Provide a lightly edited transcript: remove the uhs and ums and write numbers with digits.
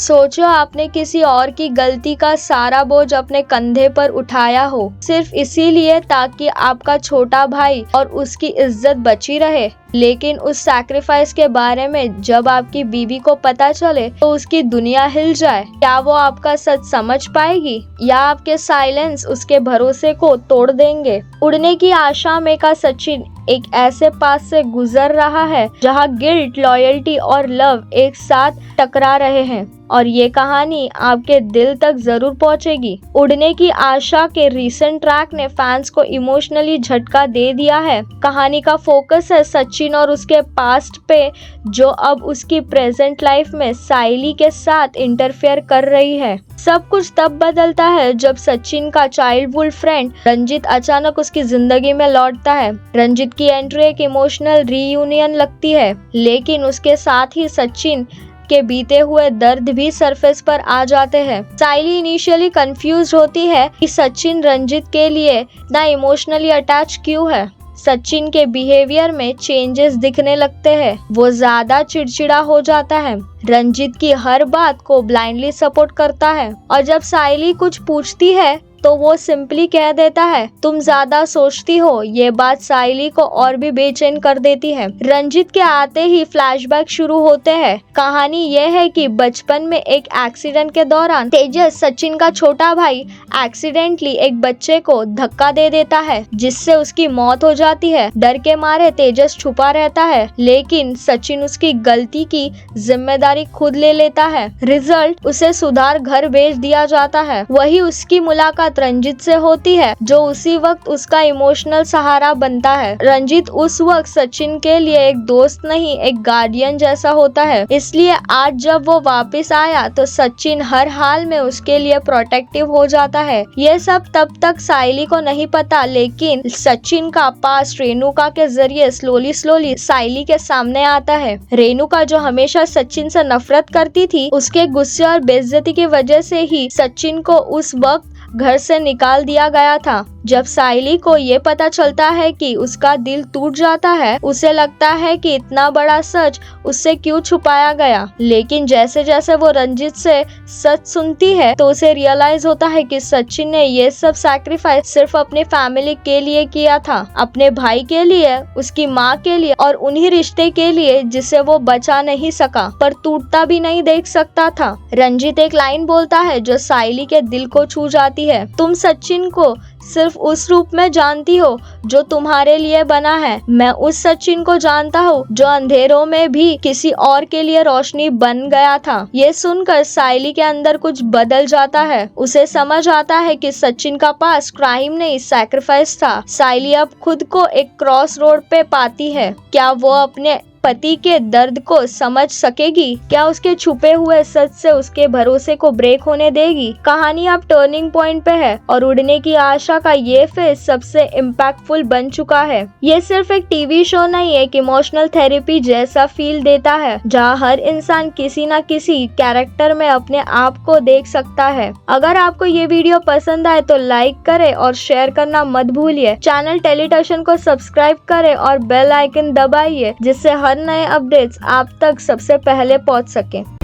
सोचो आपने किसी और की गलती का सारा बोझ अपने कंधे पर उठाया हो, सिर्फ इसीलिए ताकि आपका छोटा भाई और उसकी इज्जत बची रहे। लेकिन उस सैक्रिफाइस के बारे में जब आपकी बीवी को पता चले तो उसकी दुनिया हिल जाए। क्या वो आपका सच समझ पाएगी या आपके साइलेंस उसके भरोसे को तोड़ देंगे? उड़ने की आशा में का सचिन एक ऐसे पास से गुजर रहा है जहां गिल्ट, लॉयल्टी और लव एक साथ टकरा रहे हैं, और ये कहानी आपके दिल तक जरूर पहुंचेगी। उड़ने की आशा के रीसेंट ट्रैक ने फैंस को इमोशनली झटका दे दिया है। कहानी का फोकस है सचिन और उसके पास्ट पे, जो अब उसकी प्रेजेंट लाइफ में साइली के साथ इंटरफेयर कर रही है। सब कुछ तब बदलता है जब सचिन का चाइल्डहुड फ्रेंड रंजित अचानक उसकी जिंदगी में लौटता है। रंजित की एंट्री एक इमोशनल रीयूनियन लगती है, लेकिन उसके साथ ही सचिन के बीते हुए दर्द भी सरफेस पर आ जाते हैं। साइली इनिशियली कंफ्यूज होती है कि सचिन रंजित के लिए ना इमोशनली अटैच क्यों है। सचिन के बिहेवियर में चेंजेस दिखने लगते हैं, वो ज्यादा चिड़चिड़ा हो जाता है, रंजित की हर बात को ब्लाइंडली सपोर्ट करता है, और जब साइली कुछ पूछती है तो वो सिंपली कह देता है तुम ज्यादा सोचती हो। ये बात साइली को और भी बेचैन कर देती है। रंजित के आते ही फ्लैशबैक शुरू होते हैं। कहानी ये है कि बचपन में एक एक्सीडेंट के दौरान तेजस, सचिन का छोटा भाई, एक्सीडेंटली एक बच्चे को धक्का दे देता है जिससे उसकी मौत हो जाती है। डर के मारे तेजस छुपा रहता है, लेकिन सचिन उसकी गलती की जिम्मेदारी खुद ले लेता है। रिजल्ट, उसे सुधार घर भेज दिया जाता है। वही उसकी मुलाकात रंजित से होती है, जो उसी वक्त उसका इमोशनल सहारा बनता है। रंजित उस वक्त सचिन के लिए एक दोस्त नहीं, एक गार्डियन जैसा होता है। इसलिए आज जब वो वापस आया तो सचिन हर हाल में उसके लिए प्रोटेक्टिव हो जाता है। ये सब तब तक साइली को नहीं पता, लेकिन सचिन का पास्ट रेणुका के जरिए स्लोली साइली के सामने आता है। रेणुका जो हमेशा सचिन से नफरत करती थी, उसके गुस्से और बेइज्जती की वजह से ही सचिन को उस वक्त घर से निकाल दिया गया था। जब साइली को ये पता चलता है कि उसका दिल टूट जाता है, उसे लगता है कि इतना बड़ा सच उससे क्यों छुपाया गया। लेकिन जैसे जैसे वो रंजित से सच सुनती है तो उसे रियलाइज होता है कि सचिन ने ये सब सैक्रिफाइस सिर्फ अपनी फैमिली के लिए किया था, अपने भाई के लिए, उसकी माँ के लिए और उन्हीं रिश्ते के लिए जिसे वो बचा नहीं सका पर टूटता भी नहीं देख सकता था। रंजित एक लाइन बोलता है जो साइली के दिल को छू जाती है, तुम सचिन को सिर्फ उस रूप में जानती हो जो तुम्हारे लिए बना है। मैं उस सचिन को जानता हूँ जो अंधेरों में भी किसी और के लिए रोशनी बन गया था। ये सुनकर साइली के अंदर कुछ बदल जाता है। उसे समझ आता है कि सचिन का पास क्राइम नहीं, सैक्रिफाइस था। साइली अब खुद को एक क्रॉस रोड पे पाती है। क्या वो अपने पति के दर्द को समझ सकेगी? क्या उसके छुपे हुए सच से उसके भरोसे को ब्रेक होने देगी? कहानी अब टर्निंग पॉइंट पे है और उड़ने की आशा का ये फेज सबसे इम्पैक्टफुल बन चुका है। ये सिर्फ एक टीवी शो नहीं, एक इमोशनल थेरेपी जैसा फील देता है, जहाँ हर इंसान किसी न किसी कैरेक्टर में अपने आप को देख सकता है। अगर आपको ये वीडियो पसंद आए तो लाइक करें और शेयर करना मत भूलिए। चैनल टेलीटशन को सब्सक्राइब करें और बेल आइकन दबाइए, जिससे हर नए अपडेट्स आप तक सबसे पहले पहुंच सके।